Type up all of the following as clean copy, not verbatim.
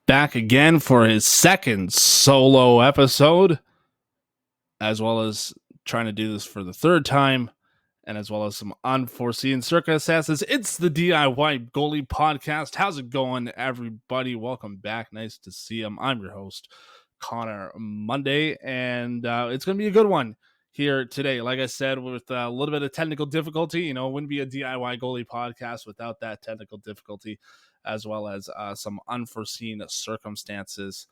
back again for his second solo episode, as well as trying to do this for the third time, and as well as some unforeseen circumstances. It's the DIY Goalie Podcast. How's it going, everybody? Welcome back. Nice to see you. I'm your host, Connor Monday, and it's going to be a good one here today. Like I said, with a little bit of technical difficulty, it wouldn't be a DIY Goalie Podcast without that technical difficulty, as well as some unforeseen circumstances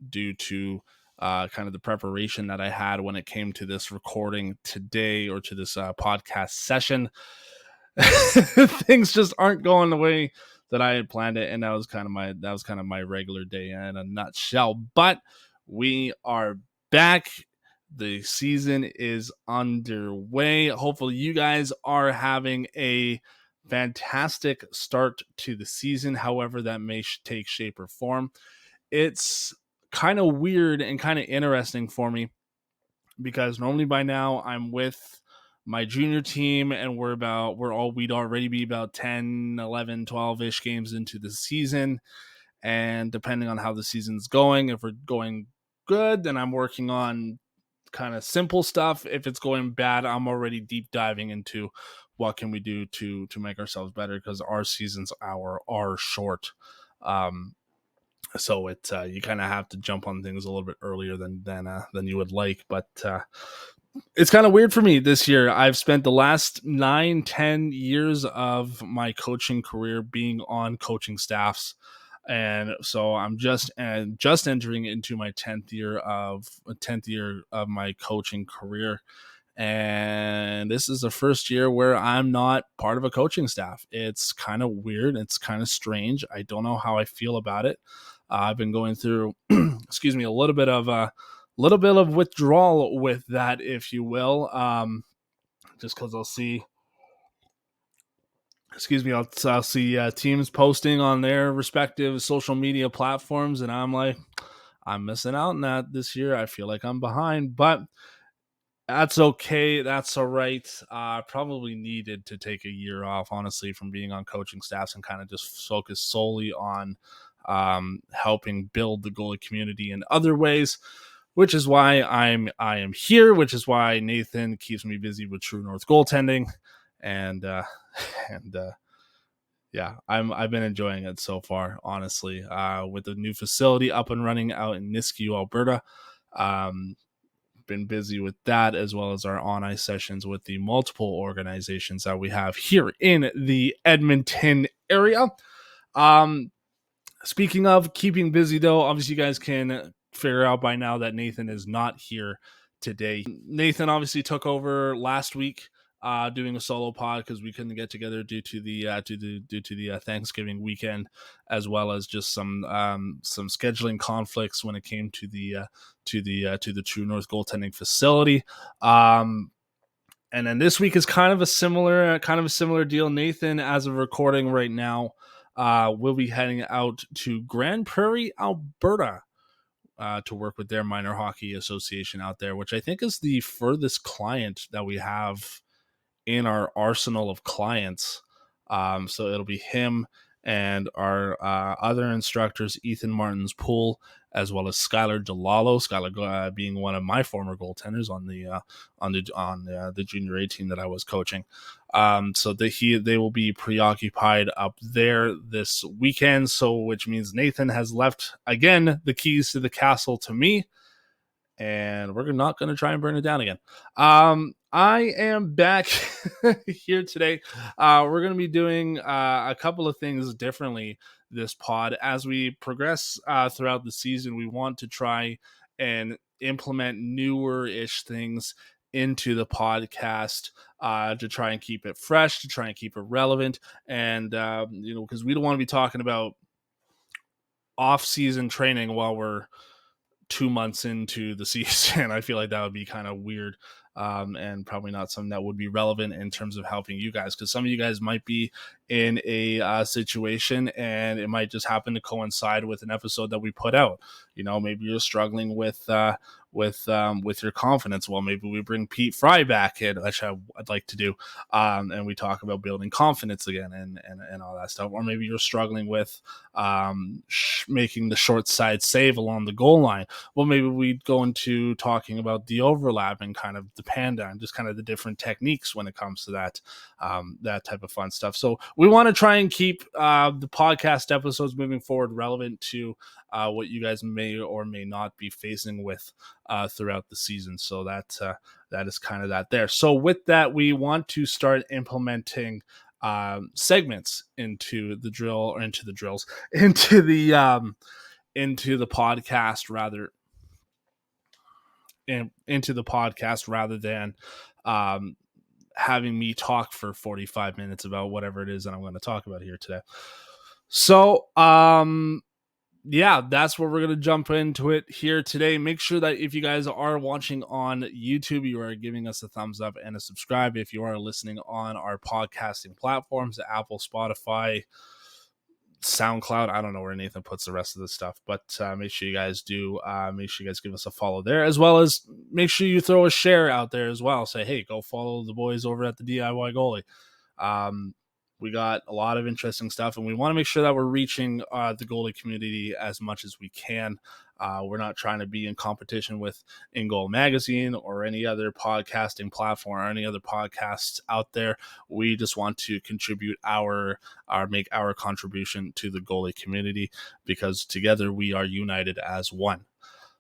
due to kind of the preparation that I had when it came to this recording today, or to this podcast session. Things just aren't going the way that I had planned it, and that was kind of my regular day in a nutshell. But we are back. The season is underway. Hopefully you guys are having a fantastic start to the season, however that may take shape or form. It's kind of weird and kind of interesting for me, because normally by now I'm with my junior team, and we'd already be about 10, 11, 12-ish games into the season. And depending on how the season's going, if we're going good, then I'm working on kind of simple stuff. If it's going bad, I'm already deep diving into what can we do to make ourselves better, because our seasons are short. So it you kind of have to jump on things a little bit earlier than you would like. But it's kind of weird for me this year. I've spent the last 9-10 years of my coaching career being on coaching staffs, and so I'm just entering into my 10th year of my coaching career. And this is the first year where I'm not part of a coaching staff. It's kind of weird. It's kind of strange. I don't know how I feel about it. I've been going through, excuse me, a little bit of withdrawal with that, if you will. Just because I'll see teams posting on their respective social media platforms, and I'm like, I'm missing out on that this year. I feel like I'm behind, but that's okay. That's all right. Probably needed to take a year off, honestly, from being on coaching staffs, and kind of just focus solely on helping build the goalie community in other ways, which is why I am here, which is why Nathan keeps me busy with True North goaltending. And yeah, I've been enjoying it so far, honestly, with the new facility up and running out in Nisku, Alberta. Been busy with that, as well as our on-ice sessions with the multiple organizations that we have here in the Edmonton area. Speaking of keeping busy, though, obviously you guys can figure out by now that Nathan is not here today. Nathan obviously took over last week, doing a solo pod because we couldn't get together due to the Thanksgiving weekend, as well as just some scheduling conflicts when it came to the True North goaltending facility. And then this week is kind of a similar deal. Nathan, as of recording right now, will be heading out to Grand Prairie, Alberta, to work with their minor hockey association out there, which I think is the furthest client that we have in our arsenal of clients. So it'll be him and our other instructors, Ethan Martins Poole, as well as Skylar DeLalo. Skylar being one of my former goaltenders on the junior A team that I was coaching. So they will be preoccupied up there this weekend. So which means Nathan has left again the keys to the castle to me, and we're not going to try and burn it down again. I am back here today. We're going to be doing a couple of things differently this pod. As we progress throughout the season, we want to try and implement newer-ish things into the podcast to try and keep it fresh, to try and keep it relevant, and because we don't want to be talking about off-season training while we're 2 months into the season. I feel like that would be kind of weird, and probably not something that would be relevant in terms of helping you guys, because some of you guys might be in a situation and it might just happen to coincide with an episode that we put out. Maybe you're struggling with with your confidence. Well, maybe we bring Pete Fry back in, which I'd like to do, and we talk about building confidence again and all that stuff. Or maybe you're struggling with making the short side save along the goal line. Well, maybe we'd go into talking about the overlap and kind of the panda and just kind of the different techniques when it comes to that type of fun stuff. So we want to try and keep the podcast episodes moving forward relevant to what you guys may or may not be facing with throughout the season. So that is kind of that there. So with that, we want to start implementing segments into the drill or into the drills into the podcast into the podcast rather than having me talk for 45 minutes about whatever it is that I'm going to talk about here today. So yeah, that's where we're going to jump into it here today. Make sure that if you guys are watching on YouTube, you are giving us a thumbs up and a subscribe. If you are listening on our podcasting platforms, Apple, Spotify, SoundCloud, I don't know where Nathan puts the rest of this stuff, but make sure you guys do. Make sure you guys give us a follow there, as well as make sure you throw a share out there as well. Say, hey, go follow the boys over at the DIY Goalie. We got a lot of interesting stuff, and we want to make sure that we're reaching the goalie community as much as we can. We're not trying to be in competition with In Goal Magazine or any other podcasting platform or any other podcasts out there. We just want to contribute make our contribution to the goalie community, because together we are united as one.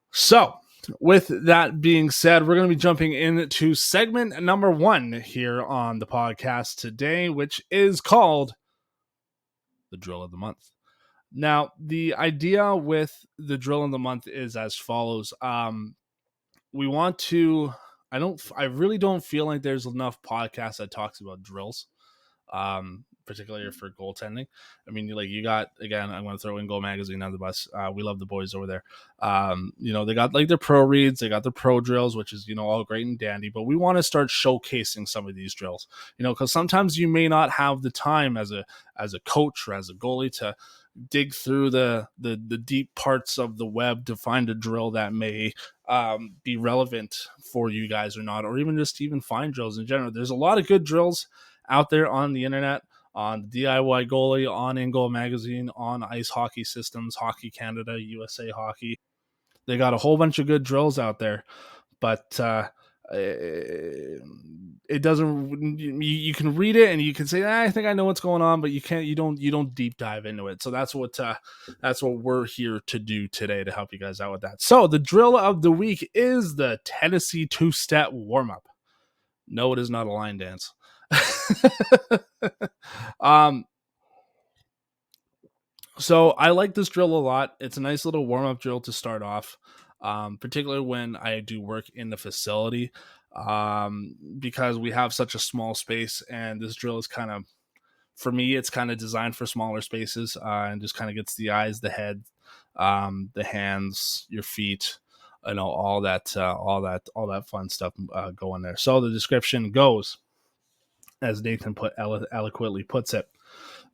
So, with that being said, we're going to be jumping into segment number 1 here on the podcast today, which is called the Drill of the Month. Now, the idea with the Drill of the Month is as follows. We want to, I really don't feel like there's enough podcasts that talks about drills. Particularly for goaltending. I mean, like you got, again, I'm going to throw In Goal Magazine on the bus. We love the boys over there. They got like their pro reads, they got their pro drills, which is, all great and dandy, but we want to start showcasing some of these drills, because sometimes you may not have the time as a coach or as a goalie to dig through the deep parts of the web to find a drill that may be relevant for you guys or not, or even find drills in general. There's a lot of good drills out there on the internet, on DIY Goalie, on In Goal Magazine, on Ice Hockey Systems, Hockey Canada, USA Hockey. They got a whole bunch of good drills out there, but it doesn't. You can read it and you can say, I think I know what's going on, but you can't. You don't deep dive into it. So that's what we're here to do today, to help you guys out with that. So the drill of the week is the Tennessee two-step warm-up. No, it is not a line dance. So I like this drill a lot. It's a nice little warm-up drill to start off, particularly when I do work in the facility, because we have such a small space, and this drill is kind of, for me, it's kind of designed for smaller spaces, and just kind of gets the eyes, the head, the hands, your feet, all that fun stuff going there. So the description goes, as Nathan eloquently puts it.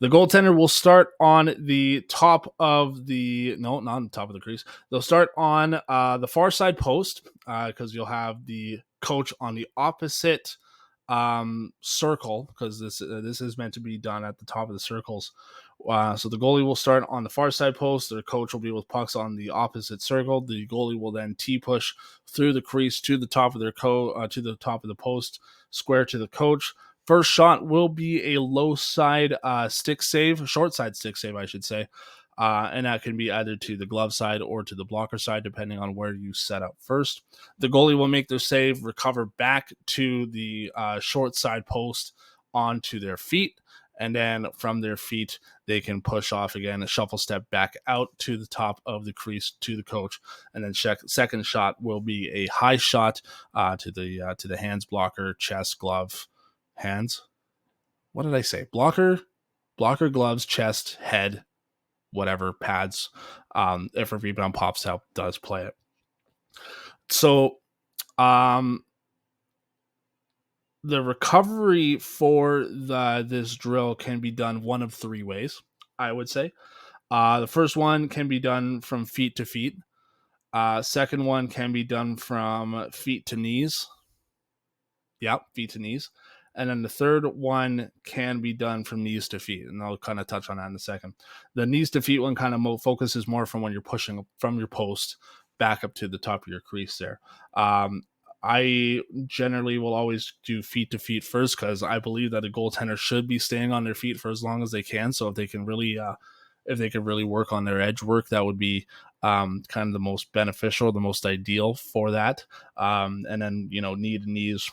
The goaltender will start on the top of the, no, not on the top of the crease. They'll start on the far side post, because you'll have the coach on the opposite circle, because this is meant to be done at the top of the circles. So the goalie will start on the far side post. Their coach will be with pucks on the opposite circle. The goalie will then T-push through the crease to the top of their to the top of the post, square to the coach. First shot will be a low side stick save, short side stick save, I should say. And that can be either to the glove side or to the blocker side, depending on where you set up first. The goalie will make their save, recover back to the short side post onto their feet. And then from their feet, they can push off again, a shuffle step back out to the top of the crease to the coach. And then second shot will be a high shot to the hands, blocker, chest, glove, hands. What did I say? Blocker, gloves, chest, head, whatever, pads. If a rebound pops out, does play it. So, the recovery for this drill can be done one of 3 ways, I would say. The first one can be done from feet to feet. Second one can be done from feet to knees. Yep, feet to knees. And then the third one can be done from knees to feet. And I'll kind of touch on that in a second. The knees to feet one kind of focuses more from when you're pushing from your post back up to the top of your crease there. I generally will always do feet to feet first because I believe that a goaltender should be staying on their feet for as long as they can. So if they can really work on their edge work, that would be kind of the most beneficial, the most ideal for that. And then knee to knees,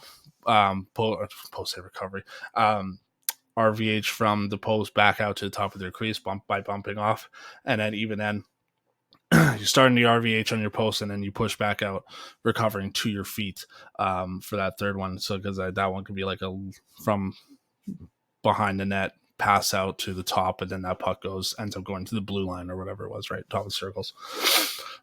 post hit recovery, RVH from the post back out to the top of their crease, bumping off, and then even then you're starting the RVH on your post, and then you push back out, recovering to your feet for that third one. So because that one could be like from behind the net pass out to the top, and then that puck ends up going to the blue line or whatever it was, right? Top of the circles.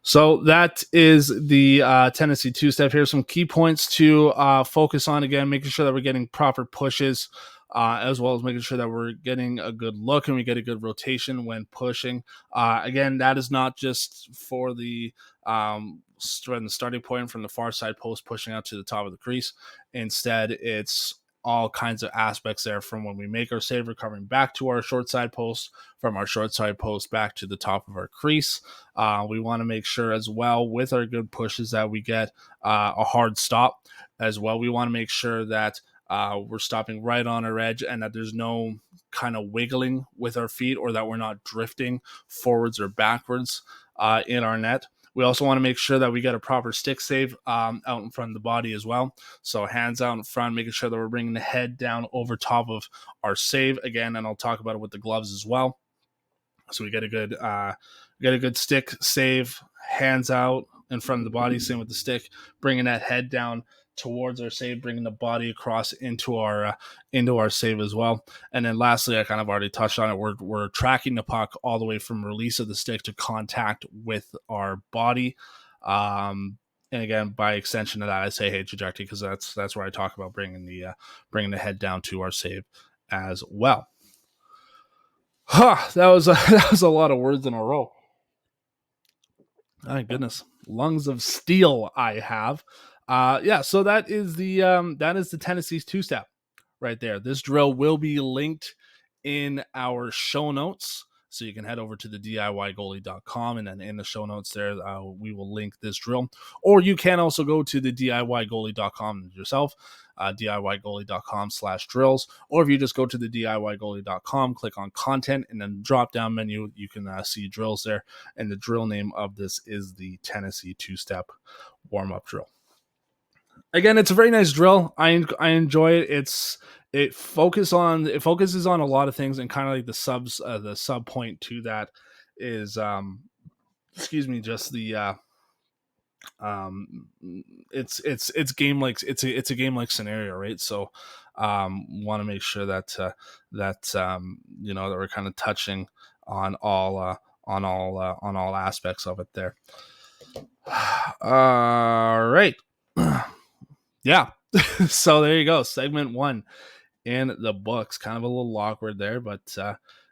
So that is the Tennessee two-step. Here's some key points to focus on. Again, making sure that we're getting proper pushes, as well as making sure that we're getting a good look and we get a good rotation when pushing. Again, that is not just for the starting point from the far side post pushing out to the top of the crease. Instead, it's all kinds of aspects there, from when we make our save, recovering back to our short side post, from our short side post back to the top of our crease. We want to make sure as well with our good pushes that we get a hard stop as well. We want to make sure that we're stopping right on our edge and that there's no kind of wiggling with our feet, or that we're not drifting forwards or backwards in our net. We also want to make sure that we get a proper stick save out in front of the body as well. So hands out in front, making sure that we're bringing the head down over top of our save again, and I'll talk about it with the gloves as well. So we get a good stick save, hands out in front of the body, same with the stick, bringing that head down towards our save, bringing the body across into our save as well. And then lastly, I kind of already touched on it, we're tracking the puck all the way from release of the stick to contact with our body. And again, by extension of that, I say hey trajectory, because that's where I talk about bringing the head down to our save as well. That was a lot of words in a row. My goodness, lungs of steel I have. So that is the Tennessee's two-step right there. This drill will be linked in our show notes, so you can head over to the DIYgoalie.com, and then in the show notes there, we will link this drill. Or you can also go to the DIYgoalie.com yourself, DIYgoalie.com/drills. Or if you just go to the DIYgoalie.com, click on content, and then drop down menu, you can see drills there. And the drill name of this is the Tennessee two-step warm-up drill. Again, it's a very nice drill. I enjoy it. It focuses on a lot of things, and kind of like the sub point to that is just the it's game like it's a game like scenario, right? So want to make sure that that we're kind of touching on all aspects of it there. All right. Yeah. So there you go. Segment 1 in the books. Kind of a little awkward there, but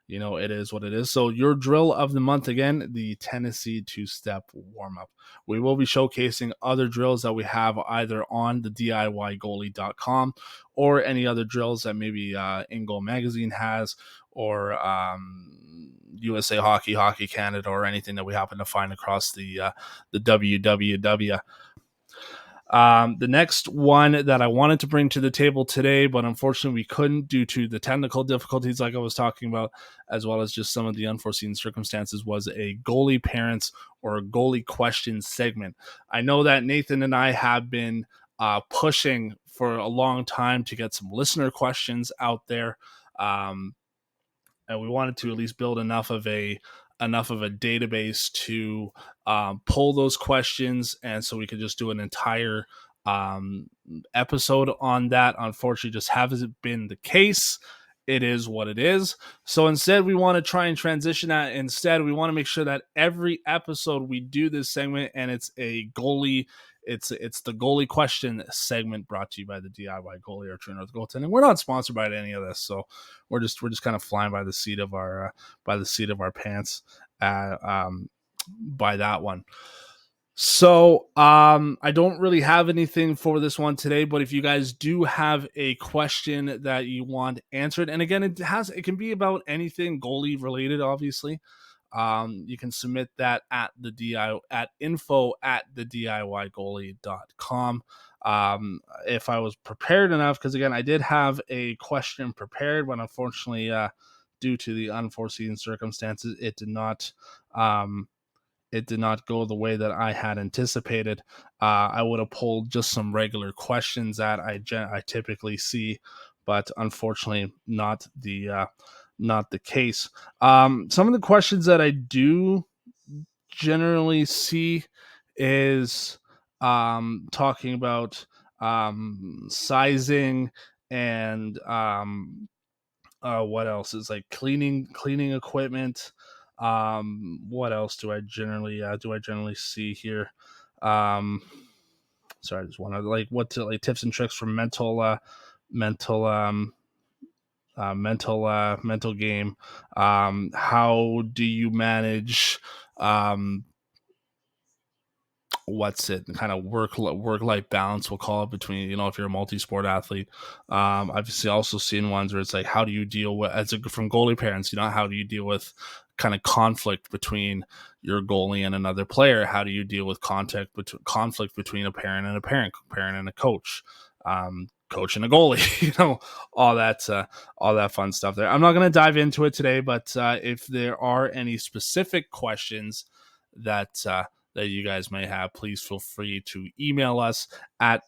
it is what it is. So your drill of the month, again, the Tennessee two-step warm-up. We will be showcasing other drills that we have either on the DIYgoalie.com or any other drills that maybe In Goal Magazine has, or USA Hockey Canada, or anything that we happen to find across the WWW. The next one that I wanted to bring to the table today, but unfortunately we couldn't due to the technical difficulties like I was talking about, as well as just some of the unforeseen circumstances, was a goalie parents or a goalie questions segment. I know that Nathan and I have been pushing for a long time to get some listener questions out there. And we wanted to at least build enough of a database to pull those questions, and so we could just do an entire episode on that. Unfortunately, just hasn't been the case. It is what it is. So instead, we want to try and transition that. Instead, we want to make sure that every episode we do this segment, and it's a goalie. It's the goalie question segment, brought to you by the DIY Goalie or True North Goaltending. We're not sponsored by any of this, so we're just kind of flying by the seat of our pants by that one. So, I don't really have anything for this one today, but if you guys do have a question that you want answered, and again, it can be about anything goalie related, obviously. You can submit that at the DI at info at the DIYgoalie.com. If I was prepared enough, because again, I did have a question prepared, but unfortunately, due to the unforeseen circumstances, it did not go the way that I had anticipated. I would have pulled just some regular questions that I typically see, but unfortunately, not the case. Some of the questions that I do generally see is talking about sizing and what else is like cleaning equipment. What else do I generally see here? um Sorry, I just want to like what to like tips and tricks for mental mental game. How do you manage um what's it kind of work life balance, we'll call it, between, if you're a multi-sport athlete. I've also seen ones where it's like, how do you deal with, from goalie parents, how do you deal with kind of conflict between your goalie and another player? How do you deal with conflict between a parent and a parent and a coach, coach and a goalie? All that fun stuff there. I'm not going to dive into it today, but if there are any specific questions that that you guys may have, please feel free to email us at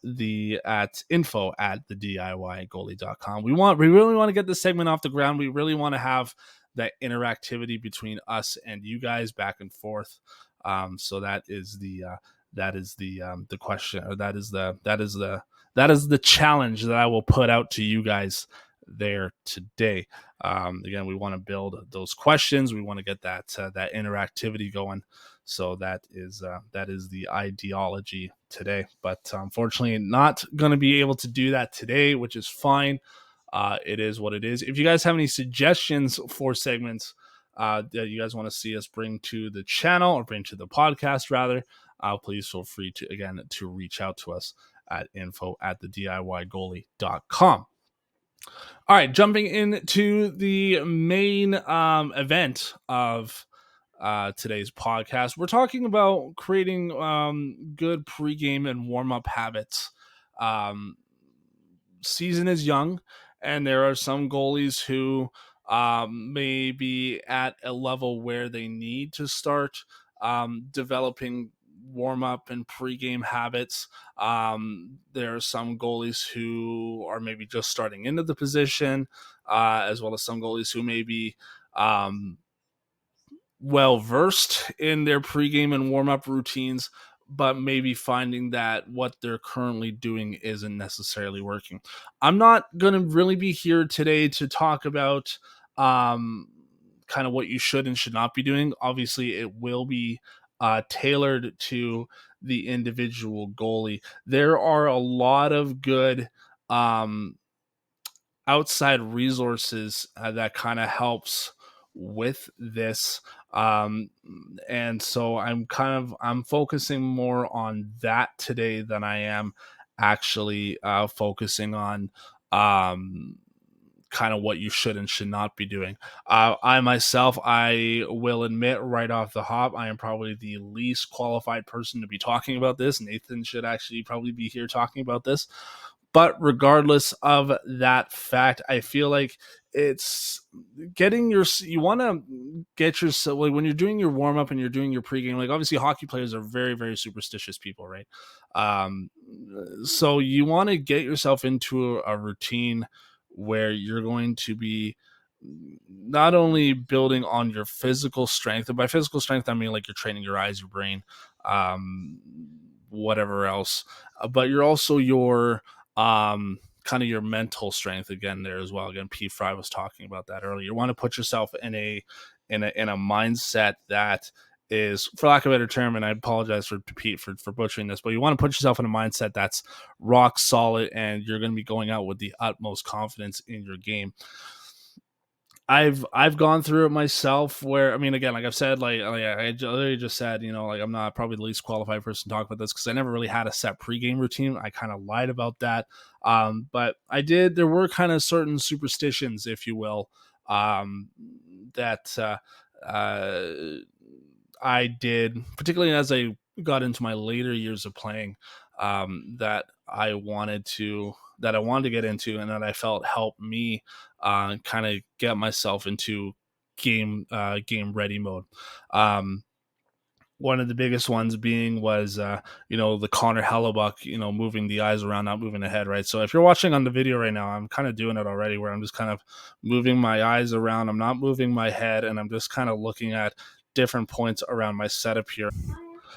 info at the DIYgoalie.com. We really want to get this segment off the ground. We really want to have that interactivity between us and you guys, back and forth. So that is the question, or that is the challenge that I will put out to you guys there today. Again, we want to build those questions. We want to get that interactivity going. So that is the ideology today. But unfortunately, not going to be able to do that today, which is fine. It is what it is. If you guys have any suggestions for segments that you guys want to see us bring to the channel, or bring to the podcast rather, please feel free to reach out to us at info at the DIYgoalie.com. All right, jumping into the main event of today's podcast, we're talking about creating good pregame and warm up habits. Um, Season is young, and there are some goalies who may be at a level where they need to start developing warm up and pregame habits. There are some goalies who are maybe just starting into the position, as well as some goalies who may be well versed in their pregame and warm up routines, but maybe finding that what they're currently doing isn't necessarily working. I'm not going to really be here today to talk about kind of what you should and should not be doing. Obviously, it will be tailored to the individual goalie. There are a lot of good outside resources that kind of helps with this, um and so I'm focusing more on that today than I am actually focusing on kind of what you should and should not be doing. I will admit right off the hop, I am probably the least qualified person to be talking about this. Nathan should actually probably be here talking about this. But regardless of that fact, I feel like it's you want to get yourself, like when you're doing your warm up and you're doing your pregame, like obviously hockey players are very, very superstitious people, right? Um, so you want to get yourself into a routine where you're going to be not only building on your physical strength, and by physical strength, I mean like you're training your eyes, your brain, um, whatever else, but you're also your kind of your mental strength again there as well. Again, P. Fry was talking about that earlier. You want to put yourself in a mindset that is, for lack of a better term, and I apologize for Pete for butchering this, but you want to put yourself in a mindset that's rock solid, and you're going to be going out with the utmost confidence in your game. I've gone through it myself. Where, I mean, again, like I've said, like I literally just said, like I'm not probably the least qualified person to talk about this because I never really had a set pregame routine. I kind of lied about that, but I did. There were kind of certain superstitions, if you will, that uh, I did, particularly as I got into my later years of playing, that I wanted to get into, and that I felt helped me kind of get myself into game ready mode. Um, One of the biggest ones being was the Connor Hellebuck, moving the eyes around, not moving the head, right? So if you're watching on the video right now, I'm kind of doing it already, where I'm just kind of moving my eyes around. I'm not moving my head, and I'm just kind of looking at different points around my setup here.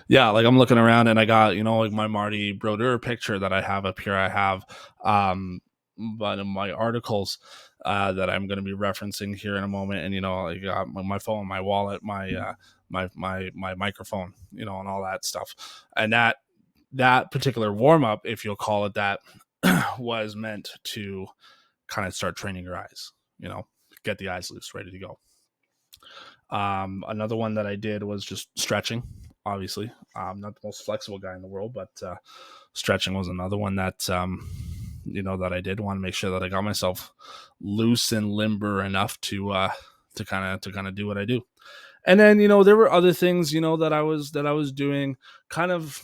Yeah, like I'm looking around and I got, like my Marty Brodeur picture that I have up here. I have but in my articles that I'm going to be referencing here in a moment, and I got my phone, my wallet, my microphone, and all that stuff. And that particular warm up, if you'll call it that, was meant to kind of start training your eyes, get the eyes loose, ready to go. Another one that I did was just stretching. Obviously, I'm not the most flexible guy in the world, but stretching was another one that that I did want to make sure that I got myself loose and limber enough to kind of do what I do. And then there were other things that I was doing, kind of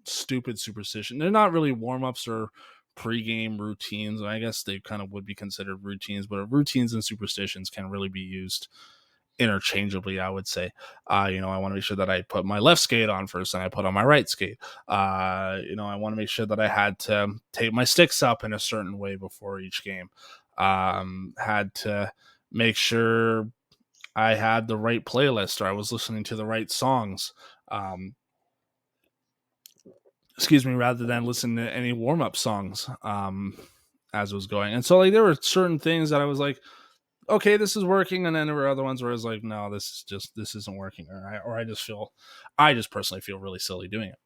stupid superstition. They're not really warm ups or pre-game routines. I guess they kind of would be considered routines, but routines and superstitions can really be used interchangeably, I would say. I want to make sure that I put my left skate on first and I put on my right skate. I want to make sure that I had to tape my sticks up in a certain way before each game. Had to make sure I had the right playlist, or I was listening to the right songs. Excuse me, rather than listen to any warm up songs as it was going. And so, like, there were certain things that I was like, okay, this is working, and then there were other ones where I was like, no, this isn't working, or I just personally feel really silly doing it.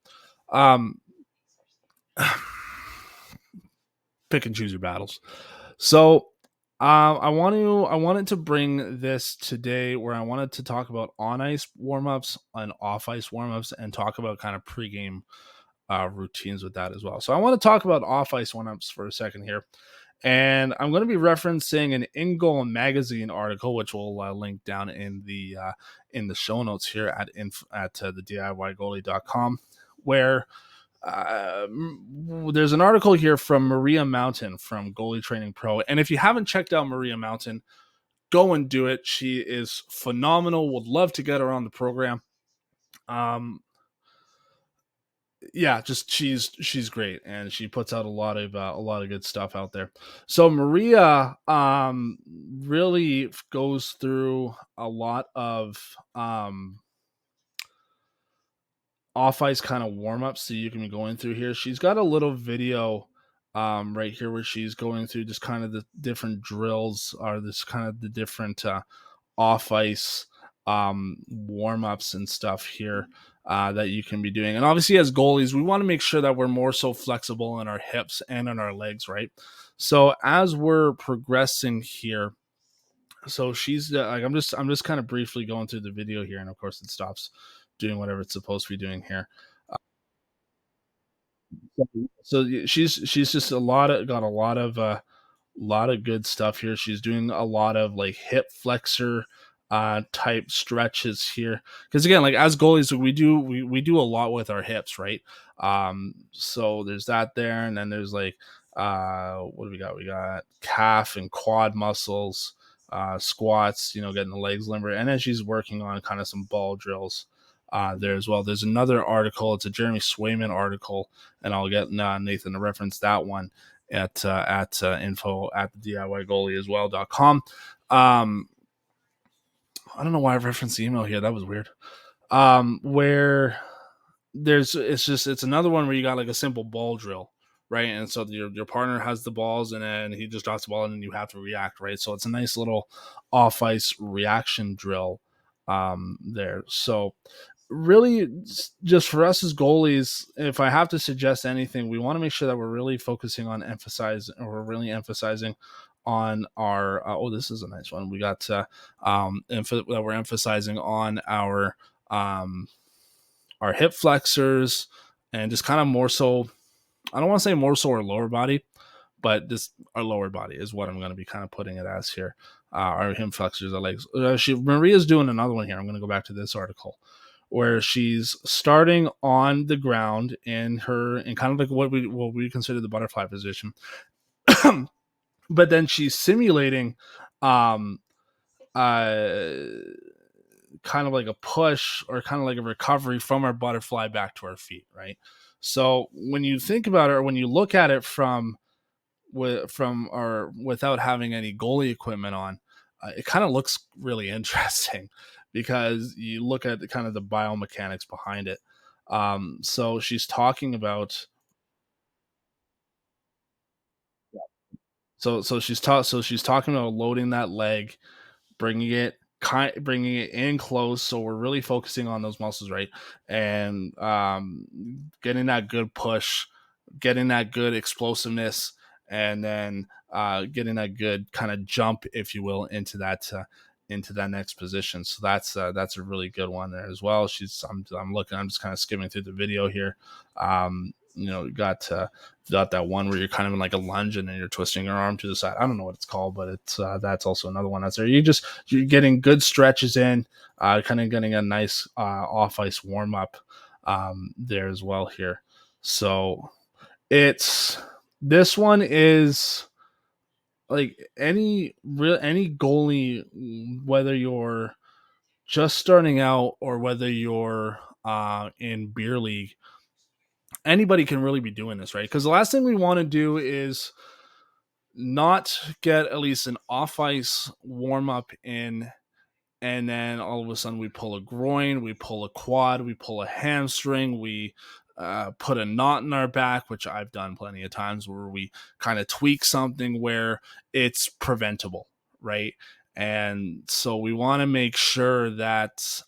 Pick and choose your battles. So I wanted to bring this today, where I wanted to talk about on ice warm ups and off ice warm ups, and talk about kind of pregame routines with that as well. So I want to talk about off ice warm ups for a second here. And I'm going to be referencing an In Goal Magazine article, which we'll link down in the show notes here at the DIYgoalie.com, where there's an article here from Maria Mountain from Goalie Training Pro. And if you haven't checked out Maria Mountain, go and do it. She is phenomenal. Would love to get her on the program. Yeah, just she's great, and she puts out a lot of good stuff out there. So Maria really goes through a lot of off ice kind of warm ups that you can be going through here. She's got a little video right here where she's going through just kind of the different drills, or this kind of the different off ice warm ups and stuff here that you can be doing. And obviously, as goalies, we want to make sure that we're more so flexible in our hips and in our legs, right? So as we're progressing here, so she's like, I'm just kind of briefly going through the video here, and of course, it stops doing whatever it's supposed to be doing here. So she's just got a lot of good stuff here. She's doing a lot of like hip flexor type stretches here, because again, like as goalies, we do a lot with our hips, right? So there's that there, and then there's like what do we got? We got calf and quad muscles, squats, getting the legs limber, and then she's working on kind of some ball drills there as well. There's another article. It's a Jeremy Swayman article, and I'll get Nathan to reference that one at info at the DIYgoalie as well.com. I don't know why I referenced the email here. That was weird. Where it's another one where you got like a simple ball drill, right? And so your partner has the balls, and then he just drops the ball, and then you have to react, right? So it's a nice little off ice reaction drill there. So really, just for us as goalies, if I have to suggest anything, we want to make sure that we're really emphasizing on our this is a nice one. We got that we're emphasizing on our hip flexors, and just kind of more so, I don't want to say more so our lower body, but this our lower body is what I'm going to be kind of putting it as here. Our hip flexors, our legs. Maria's doing another one here. I'm going to go back to this article where she's starting on the ground in kind of like what we consider the butterfly position, but then she's simulating um uh kind of like a push or kind of like a recovery from our butterfly back to our feet, right? So when you think about it, or when you look at it from or without having any goalie equipment on, it kind of looks really interesting because you look at the kind of the biomechanics behind it. So she's talking about she's talking about loading that leg, bringing it in close, so we're really focusing on those muscles, right? And getting that good push, getting that good explosiveness, and then getting that good kind of jump, if you will, into that next position. So that's a really good one there as well. I'm just kind of skimming through the video here. You got that one where you're kind of in like a lunge and then you're twisting your arm to the side. I don't know what it's called, but it's that's also another one that's there. You're getting good stretches in, kind of getting a nice off ice warm up there as well here. So it's this one is like any goalie, whether you're just starting out or whether you're in beer league, anybody can really be doing this, right? Because the last thing we want to do is not get at least an off ice warm up in, and then all of a sudden we pull a groin, we pull a quad, we pull a hamstring, we put a knot in our back, which I've done plenty of times, where we kind of tweak something where it's preventable, right? And so we want to make sure that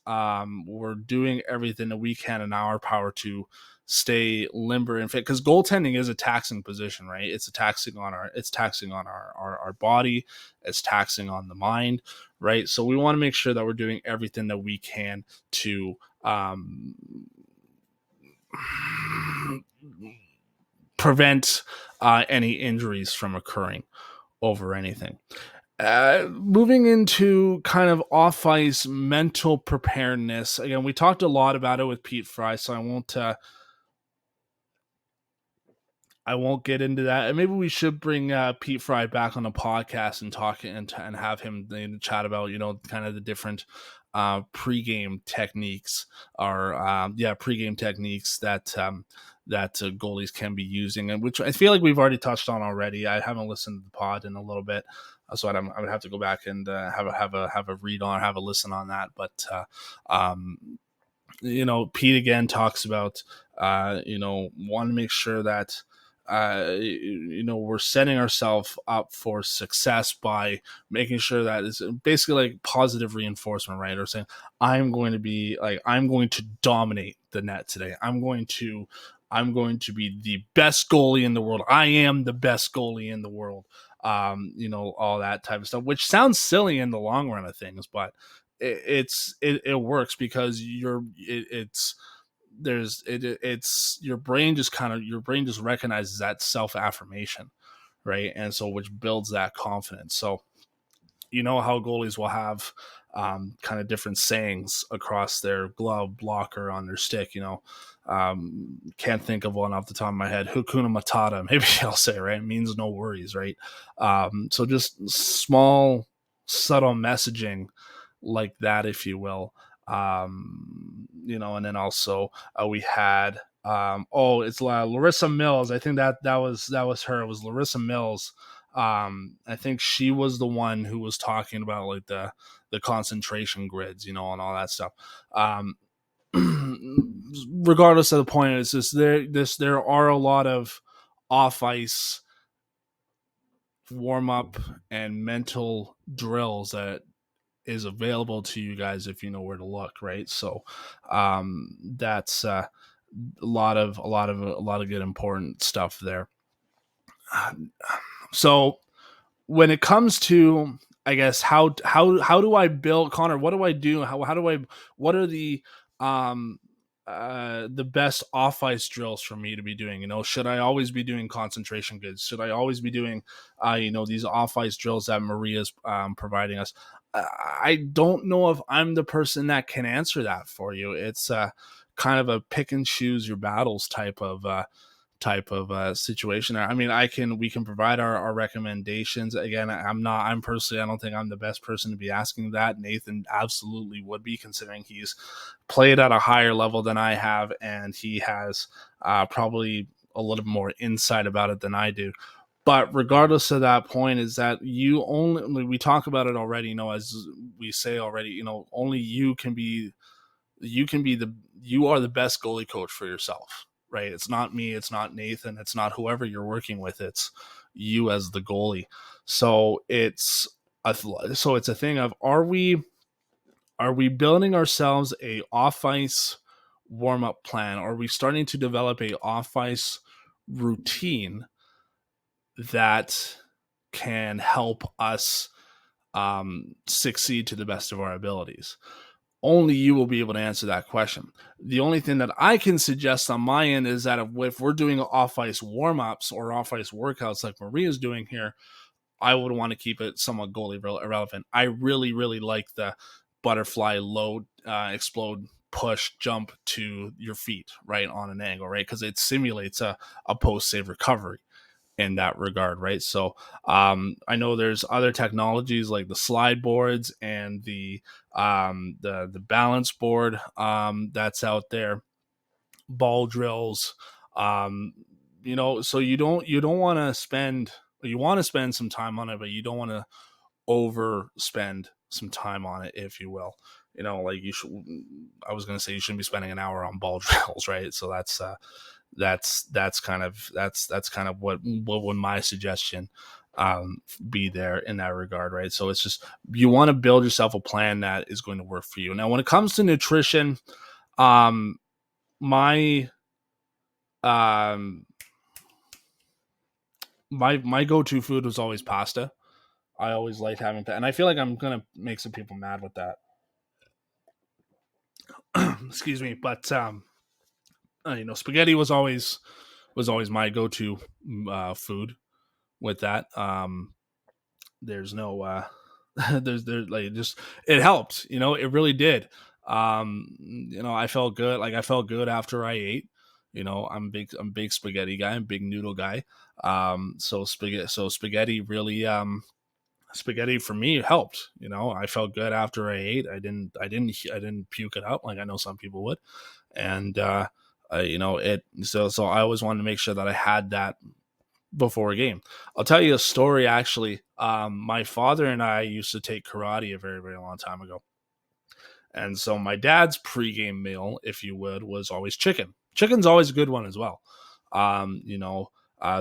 we're doing everything that we can in our power to stay limber and fit, because goaltending is a taxing position, right? It's taxing on our body, it's taxing on the mind, right? So we want to make sure that we're doing everything that we can to prevent any injuries from occurring over anything. Moving into kind of off ice mental preparedness. Again, we talked a lot about it with Pete Fry, so I won't get into that. And maybe we should bring Pete Fry back on the podcast and talk and have him chat about kind of the different pregame techniques, or pregame techniques that goalies can be using, and which I feel like we've already touched on already. I haven't listened to the pod in a little bit, so I would have to go back and have a read on, have a listen on that. But Pete again talks about want to make sure that we're setting ourselves up for success by making sure that it's basically like positive reinforcement, right? Or saying, I'm going to dominate the net today. I'm going to be the best goalie in the world. I am the best goalie in the world. All that type of stuff, which sounds silly in the long run of things, but it works because it's your brain just recognizes that self affirmation, right? And so which builds that confidence. So how goalies will have kind of different sayings across their glove, blocker, on their stick. Can't think of one off the top of my head. Hakuna Matata, maybe I'll say, right? It means no worries, right? So just small, subtle messaging like that, if you will. And then also we had it's Larissa Mills. I think that was her. It was Larissa Mills. I think she was the one who was talking about like the concentration grids, and all that stuff. Regardless of the point, it's just there are a lot of off ice warm up and mental drills that is available to you guys if you know where to look, right? So that's a lot of good important stuff there. So when it comes to, I guess, how do I build, Connor? What do I do? How do I? What are um the best off ice drills for me to be doing? Should I always be doing concentration goods? Should I always be doing these off ice drills that Maria's providing us? I don't know if I'm the person that can answer that for you. It's kind of a pick and choose your battles type of situation. I mean, we can provide our recommendations. Again, I'm personally, I don't think I'm the best person to be asking that. Nathan absolutely would be, considering he's played at a higher level than I have, and he has probably a little more insight about it than I do. But regardless of that point, is that we talk about it already, as we say already, only you are the best goalie coach for yourself, right? It's not me, it's not Nathan, it's not whoever you're working with, it's you as the goalie. So it's a thing of, are we building ourselves a off ice warm up plan? Are we starting to develop a off ice routine that can help us succeed to the best of our abilities? Only you will be able to answer that question. The only thing that I can suggest on my end is that if we're doing off ice warm ups or off ice workouts like Maria's doing here, I would want to keep it somewhat goalie irrelevant. I really, really like the butterfly load, explode, push, jump to your feet right on an angle, right? Because it simulates a post save recovery in that regard, right? So I know there's other technologies like the slide boards and the balance board that's out there, ball drills. So you don't want to spend, you want to spend some time on it, but you don't want to overspend some time on it, if you will. Like you should. I was going to say you shouldn't be spending an hour on ball drills, right? So that's kind of what would my suggestion be there in that regard, right? So it's just, you want to build yourself a plan that is going to work for you. Now, when it comes to nutrition, um, my um, my go-to food was always pasta. I always liked having that, and I feel like I'm gonna make some people mad with that. Excuse me, but spaghetti was always my go-to food with that. There's no there's like, just, it helped, it really did. I felt good, like I felt good after I ate. I'm big spaghetti guy, I'm big noodle guy. Spaghetti really, spaghetti for me helped. I felt good after I ate. I didn't puke it up like I know some people would. And it so I always wanted to make sure that I had that before a game. I'll tell you a story actually. My father and I used to take karate a very, very long time ago. And so my dad's pregame meal, if you would, was always chicken. Chicken's always a good one as well.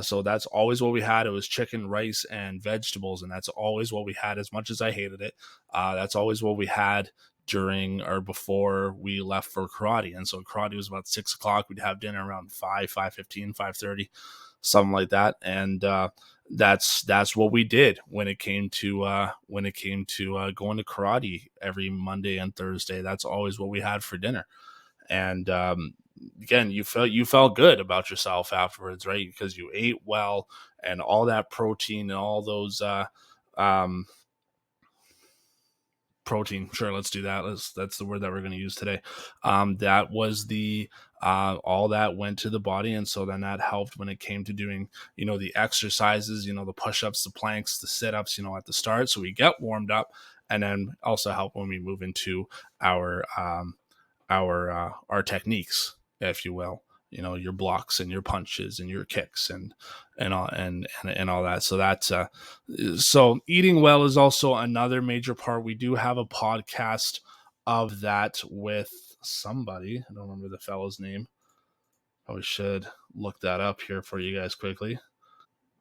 So that's always what we had. It was chicken, rice, and vegetables, and that's always what we had. As much as I hated it, that's always what we had during or before we left for karate. And so karate was about 6 o'clock. We'd have dinner around 5:15, 5:30, something like that. And that's what we did when it came to going to karate every Monday and Thursday. That's always what we had for dinner. And again, you felt good about yourself afterwards, right? Because you ate well, and all that protein and all those um, protein. Sure, let's do that. That's the word that we're going to use today. That was the all that went to the body, and so then that helped when it came to doing the exercises, the push-ups, the planks, the sit-ups, at the start, so we get warmed up, and then also help when we move into our our techniques, if you will. Your blocks and your punches and your kicks and all that. So that's so eating well is also another major part. We do have a podcast of that with somebody. I don't remember the fellow's name. Probably should look that up here for you guys quickly.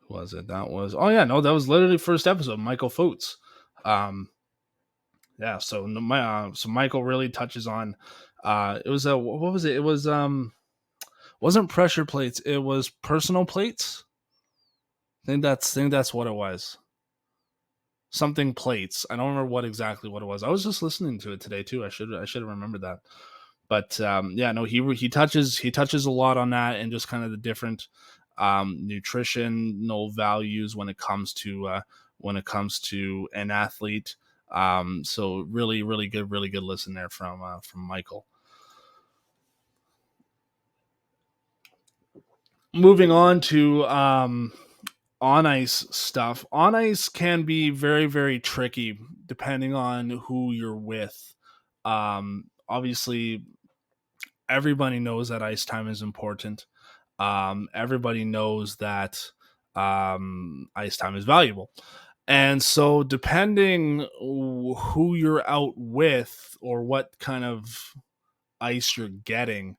Who was it? That was, oh yeah, no, that was literally first episode, Michael Fotes. Yeah, so Michael really touches on it was a, what was it? It was wasn't pressure plates, it was personal plates. I think that's what it was. something plates. I don't remember what exactly what it was. I was just listening to it today too. I should have remembered that. But yeah, no, he touches a lot on that, and just kind of the different nutritional values when it comes to an athlete. So really good listen there from Michael. Moving on to on ice stuff. On ice can be very tricky depending on who you're with. Obviously, everybody knows that ice time is important. Everybody knows that ice time is valuable. And so, depending who you're out with or what kind of ice you're getting,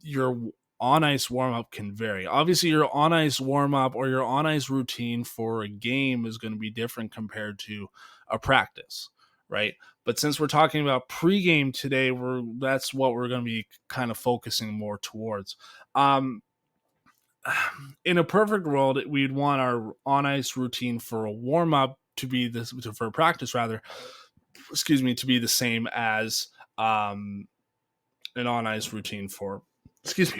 your on ice warm up can vary. Obviously, your on ice warm up or your on ice routine for a game is going to be different compared to a practice, right? But since we're talking about pregame today, that's what we're going to be kind of focusing more towards. Um, in a perfect world, we'd want our on ice routine for a warm up to be this for practice rather, excuse me, to be the same as an on ice routine for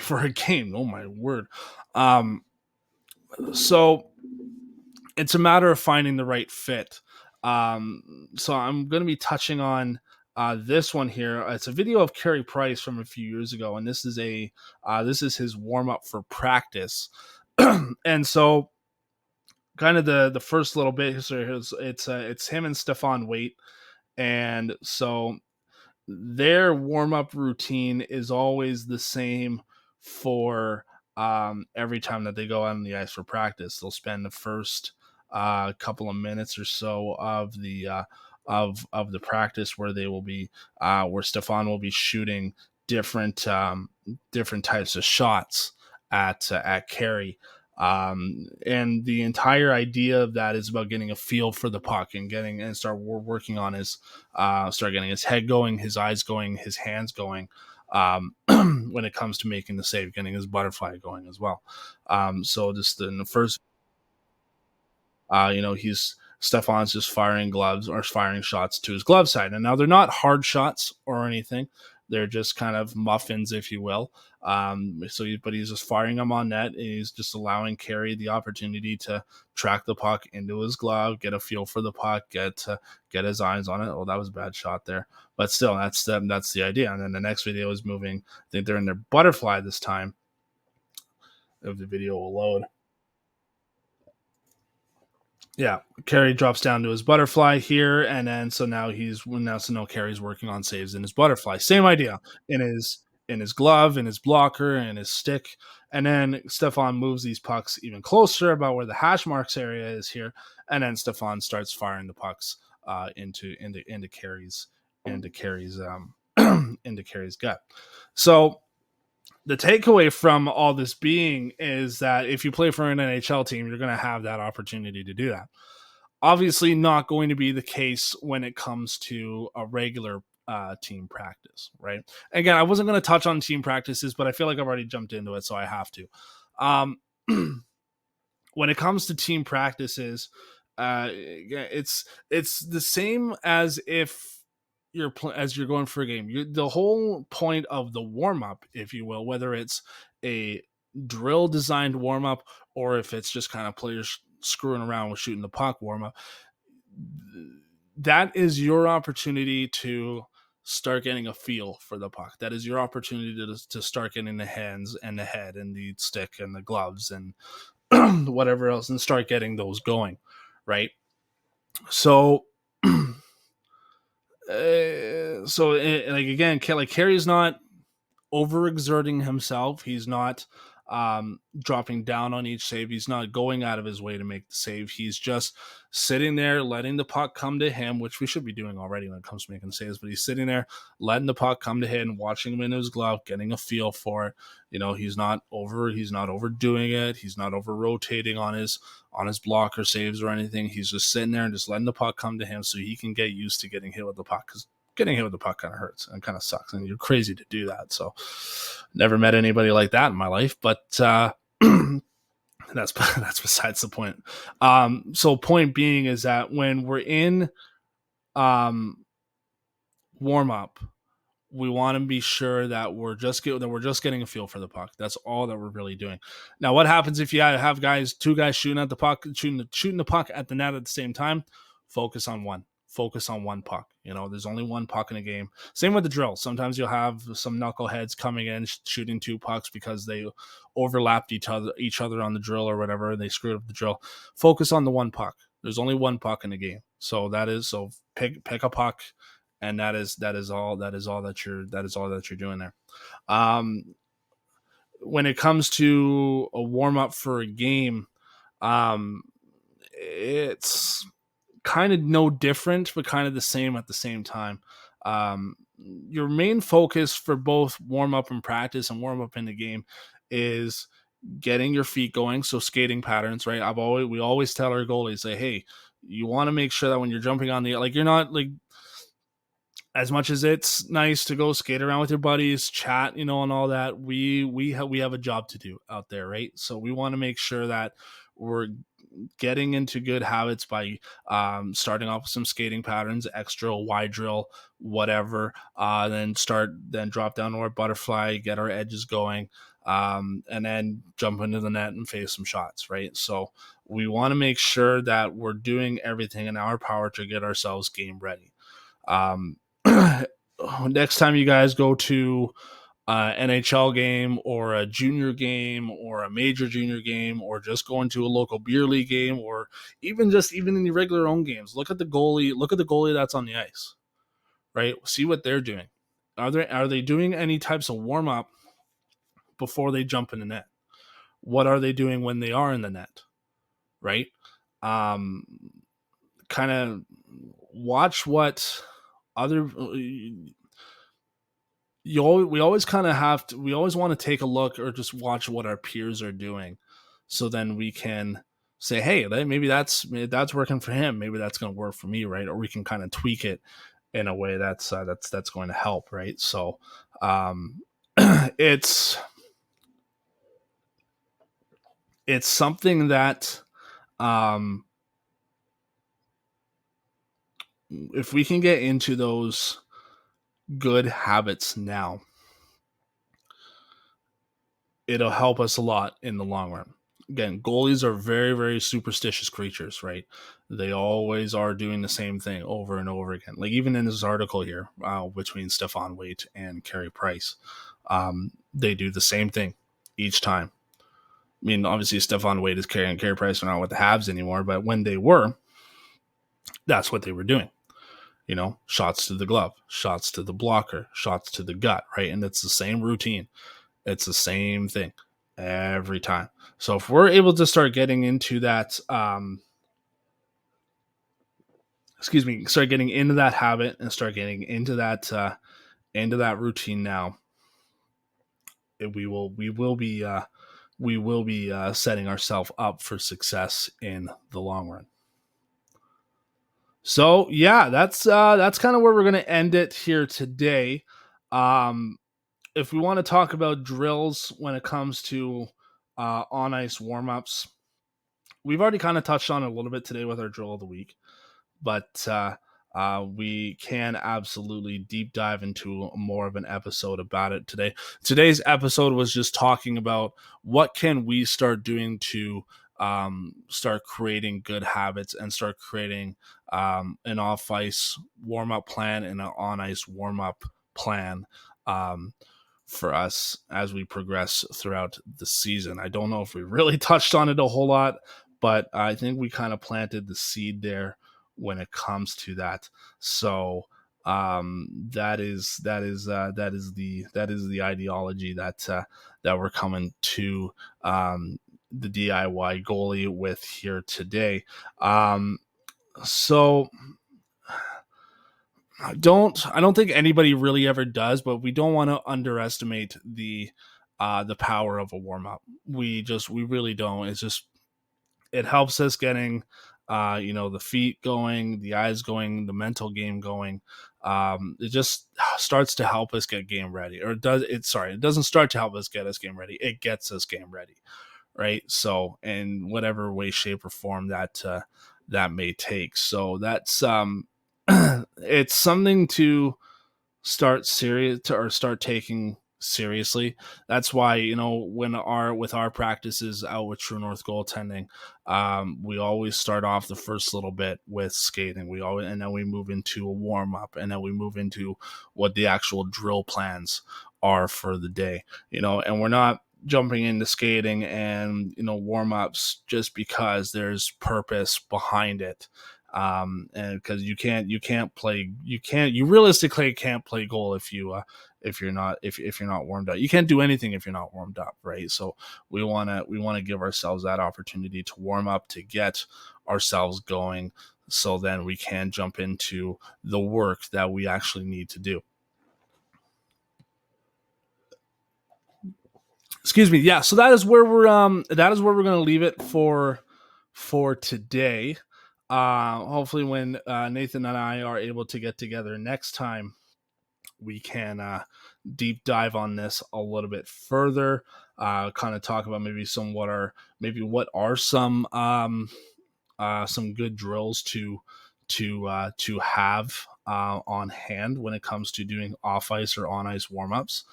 for a game. Oh my word. Um, so it's a matter of finding the right fit. So I'm going to be touching on this one here. It's a video of Carey Price from a few years ago, and this is his warm up for practice. And so, kind of the first little bit here is it's him and Stefan Waite, and so their warm up routine is always the same for every time that they go out on the ice for practice. They'll spend the first couple of minutes or so of the practice where they will be where Stefan will be shooting different types of shots at Carey. And the entire idea of that is about getting a feel for the puck and start working on start getting his head going, his eyes going, his hands going. When it comes to making the save, getting his butterfly going as well. So just in the first, he's Stefan's just firing gloves or firing shots to his glove side. And now they're not hard shots or anything. They're just kind of muffins, if you will. But he's just firing them on net. And he's just allowing Carey the opportunity to track the puck into his glove, get a feel for the puck, get his eyes on it. Oh, that was a bad shot there, but still, that's the idea. And then the next video is moving. I think they're in their butterfly this time. If the video will load. Yeah, Carey drops down to his butterfly here, and then now Carey's working on saves in his butterfly. Same idea in his glove, in his blocker, in his stick, and then Stefan moves these pucks even closer about where the hash marks area is here, and then Stefan starts firing the pucks into Carey's into Carey's gut. So the takeaway from all this being is that if you play for an NHL team, you're going to have that opportunity to do that. Obviously, not going to be the case when it comes to a regular team practice, right? Again, I wasn't going to touch on team practices, but I feel like I've already jumped into it, so I have to. When it comes to team practices, it's the same as if as you're going for a game. The whole point of the warm up, if you will, whether it's a drill designed warm up or if it's just kind of players screwing around with shooting the puck warm up, that is your opportunity to start getting a feel for the puck. That is your opportunity to start getting the hands and the head and the stick and the gloves and whatever else, and start getting those going, right? So like again, like Carey's not overexerting himself. He's not dropping down on each save. He's not going out of his way to make the save. He's just sitting there, letting the puck come to him, which we should be doing already when it comes to making saves. But he's sitting there, letting the puck come to him, watching him in his glove, getting a feel for it. He's not overdoing it. He's not over rotating on his blocker saves or anything. He's just sitting there and just letting the puck come to him so he can get used to getting hit with the puck, because getting hit with the puck kind of hurts and kind of sucks, and you're crazy to do that. So never met anybody like that in my life, but That's besides the point. So point being is that when we're in um, warm up, we want to be sure that we're just getting a feel for the puck. That's all that we're really doing. Now, what happens if you have two guys shooting at the puck, shooting the puck at the net at the same time? Focus on one. Focus on one puck. There's only one puck in a game. Same with the drill. Sometimes you'll have some knuckleheads coming in shooting two pucks because they overlapped each other on the drill or whatever, and they screwed up the drill. Focus on the one puck. There's only one puck in the game, so pick a puck, and that is all that you're doing there. When it comes to a warm up for a game, it's kind of no different, but kind of the same at the same time. Your main focus for both warm up and practice and warm up in the game is getting your feet going. So skating patterns, right? We always tell our goalies, say, hey, you want to make sure that when you're jumping on you're not as much as it's nice to go skate around with your buddies, chat, and all that, we have a job to do out there, right? So we want to make sure that we're getting into good habits by starting off with some skating patterns, extra, wide drill, whatever. Then drop down to our butterfly, get our edges going, and then jump into the net and face some shots, right? So we want to make sure that we're doing everything in our power to get ourselves game ready. Next time you guys go to NHL game or a junior game or a major junior game, or just going to a local beer league game, or even in the regular own games, look at the goalie that's on the ice, right? See what they're doing. Are they doing any types of warm up before they jump in the net? What are they doing when they are in the net, right? Kind of watch what other we always want to take a look or just watch what our peers are doing, so then we can say, hey, maybe that's working for him, maybe that's going to work for me, right? Or we can kind of tweak it in a way that's going to help, right? So it's something that if we can get into those good habits now, it'll help us a lot in the long run. Again, goalies are very, very superstitious creatures, right? They always are doing the same thing over and over again. Like even in this article here, between Stefan Waite and Carey Price, they do the same thing each time. I mean, obviously Stefan Waite is Carey Price are not with the Habs anymore, but when they were, that's what they were doing. Shots to the glove, shots to the blocker, shots to the gut, right? And it's the same routine. It's the same thing every time. So if we're able to start getting into that, start getting into that habit and start getting into that routine now, we will be setting ourselves up for success in the long run. So yeah, that's kind of where we're going to end it here today. If we want to talk about drills when it comes to on ice warm-ups, we've already kind of touched on it a little bit today with our drill of the week, but we can absolutely deep dive into more of an episode about it today. Today's episode was just talking about what can we start doing to start creating good habits and start creating an off-ice warm-up plan and an on-ice warm-up plan for us as we progress throughout the season. I don't know if we really touched on it a whole lot, but I think we kind of planted the seed there when it comes to that. So that is the ideology that we're coming to the DIY goalie with here today. So I don't think anybody really ever does, but we don't want to underestimate the power of a warm up. We really don't. It helps us getting the feet going, the eyes going, the mental game going. It just starts to help us get game ready, or it doesn't start to help us get game ready. It gets us game ready, right? So in whatever way, shape, or form that that may take. So that's it's something to start taking seriously. That's why, when our practices out with True North goaltending, we always start off the first little bit with skating. And then we move into a warm up, and then we move into what the actual drill plans are for the day. And we're not jumping into skating and warm ups just because there's purpose behind it. And because you realistically can't play goal if you're not warmed up. You can't do anything if you're not warmed up, right? So we want to give ourselves that opportunity to warm up, to get ourselves going, so then we can jump into the work that we actually need to do. Excuse me. Yeah, so that is where we're going to leave it for today. Hopefully when Nathan and I are able to get together next time, we can deep dive on this a little bit further, kind of talk about what are some good drills to have on hand when it comes to doing off ice or on ice warm-ups.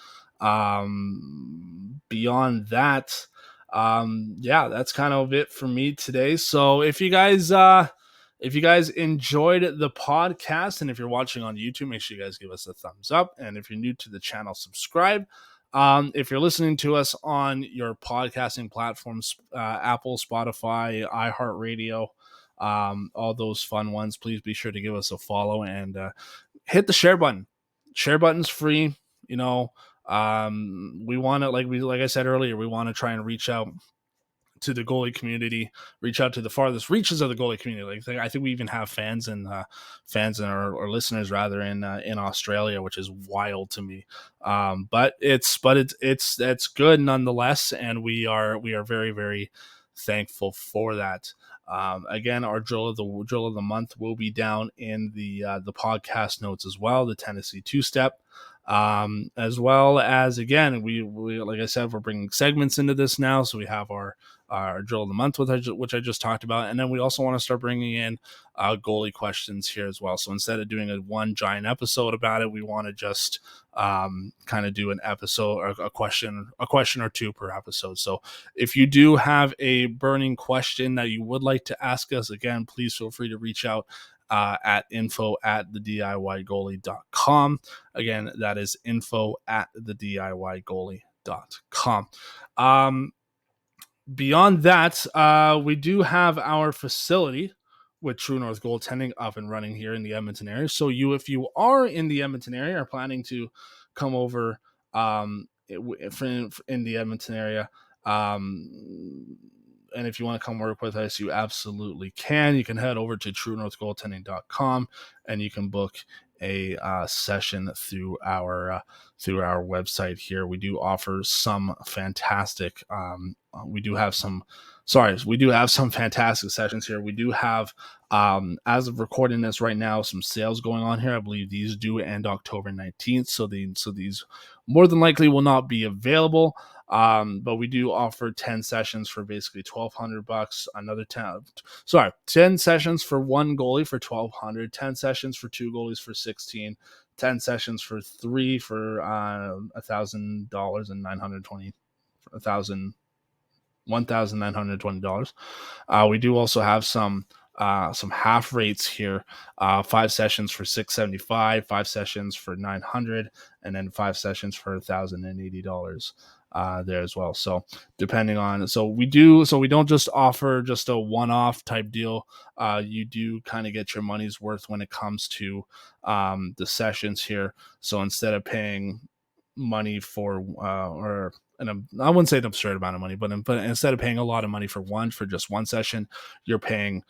Beyond that, yeah, that's kind of it for me today. So if you guys enjoyed the podcast, and if you're watching on YouTube, make sure you guys give us a thumbs up. And if you're new to the channel, subscribe. If you're listening to us on your podcasting platforms, Apple, Spotify, iHeartRadio, all those fun ones, please be sure to give us a follow and hit the share button. Share button's free. We want to, like I said earlier, we want to try and reach out to the goalie community, reach out to the farthest reaches of the goalie community. I think we even have fans and or listeners rather in Australia, which is wild to me. But it's good nonetheless, and we are very, very thankful for that. Again, our drill of the month will be down in the podcast notes as well. The Tennessee two-step. As well as, again, we like I said, we're bringing segments into this now, so we have our drill of the month, which I just talked about, and then we also want to start bringing in goalie questions here as well. So instead of doing one giant episode about it, we want to just kind of do an episode, or a question or two per episode. So if you do have a burning question that you would like to ask us, again, please feel free to reach out at info@thediygoalie.com. Again, that is info@thediygoalie.com. Beyond that, we do have our facility with True North Goaltending up and running here in the Edmonton area. So if you are in the Edmonton area, are planning to come over in the Edmonton area, and if you want to come work with us, you absolutely can. You can head over to truenorthgoaltending.com and you can book a session through our website here. We do offer some fantastic we do have some fantastic sessions here. We do have, as of recording this right now, some sales going on here. I believe these do end October 19th, so these more than likely will not be available. But we do offer 10 sessions for basically $1,200. 10 sessions for one goalie for $1,200, 10 sessions for two goalies for $1,600, 10 sessions for three for $1,000 and $1,920. We do also have some half rates here. 5 sessions for $675, 5 sessions for $900, and then 5 sessions for $1,080 there as well. So depending on, we don't just offer just a one-off type deal. You do kind of get your money's worth when it comes to the sessions here. So instead of paying money for I wouldn't say an absurd amount of money, but instead of paying a lot of money for just one session, you're paying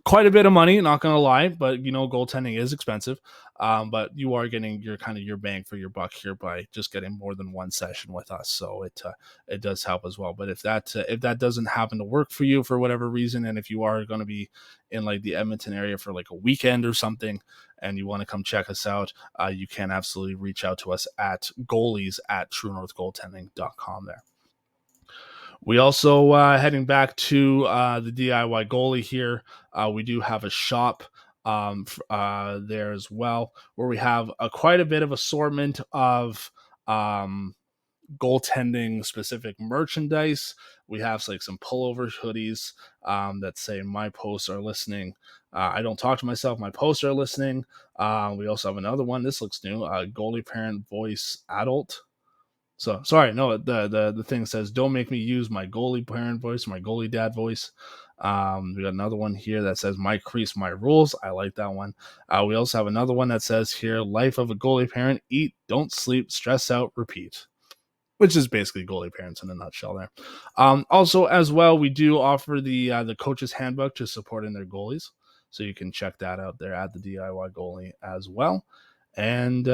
quite a bit of money, not gonna lie, but goaltending is expensive. But you are getting your bang for your buck here by just getting more than one session with us. So it does help as well. But if that doesn't happen to work for you for whatever reason, and if you are going to be in the Edmonton area for a weekend or something, and you want to come check us out, you can absolutely reach out to us at goalies@truenorthgoaltending.com there. We also heading back to the DIY goalie here. We do have a shop there as well, where we have quite a bit of assortment of goaltending specific merchandise. We have like some pullover hoodies that say "My posts are listening." I don't talk to myself. My posts are listening. We also have another one. This looks new. Goalie parent voice adult. So sorry, no, the thing says, "Don't make me use my goalie parent voice, my goalie dad voice." We got another one here that says, "My crease, my rules." I like that one. We also have another one that says here, "Life of a goalie parent: eat, don't sleep, stress out, repeat," which is basically goalie parents in a nutshell there. Also, as well, we do offer the coach's handbook to supporting their goalies. So you can check that out there at the DIY goalie as well. And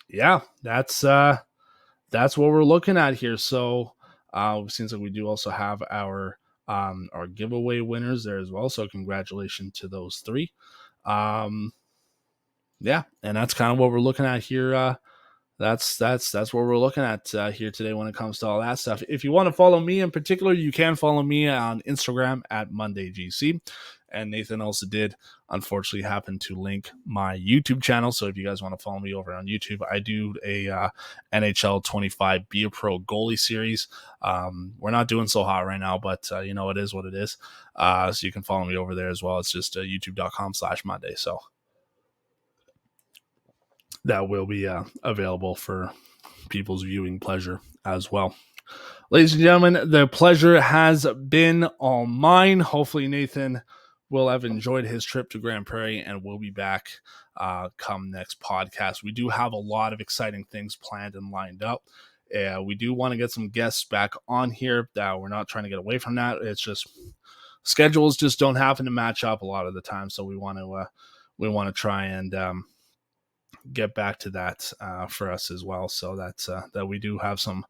yeah, that's what we're looking at here. So it seems like we do also have our giveaway winners there as well. So congratulations to those three. Yeah, and that's kind of what we're looking at here. That's what we're looking at here today when it comes to all that stuff. If you want to follow me in particular, you can follow me on Instagram at MondayGC. And Nathan also did, unfortunately, happen to link my YouTube channel. So if you guys want to follow me over on YouTube, I do a NHL 25 Be a Pro goalie series. We're not doing so hot right now, but it is what it is. So you can follow me over there as well. It's just youtube.com/Monday. So that will be available for people's viewing pleasure as well. Ladies and gentlemen, the pleasure has been all mine. Hopefully Nathan will have enjoyed his trip to Grand Prairie, and we'll be back come next podcast. We do have a lot of exciting things planned and lined up. We do want to get some guests back on here. We're not trying to get away from that. It's just schedules just don't happen to match up a lot of the time, so we want to try and get back to that for us as well, so that we do have some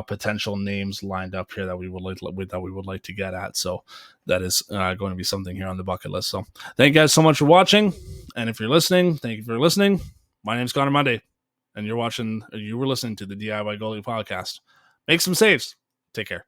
potential names lined up here that we would like to get at. So that is going to be something here on the bucket list. So thank you guys so much for watching, and if you're listening, thank you for listening. My name's Connor Monday, and you were listening to the DIY Goalie podcast. Make some saves. Take care.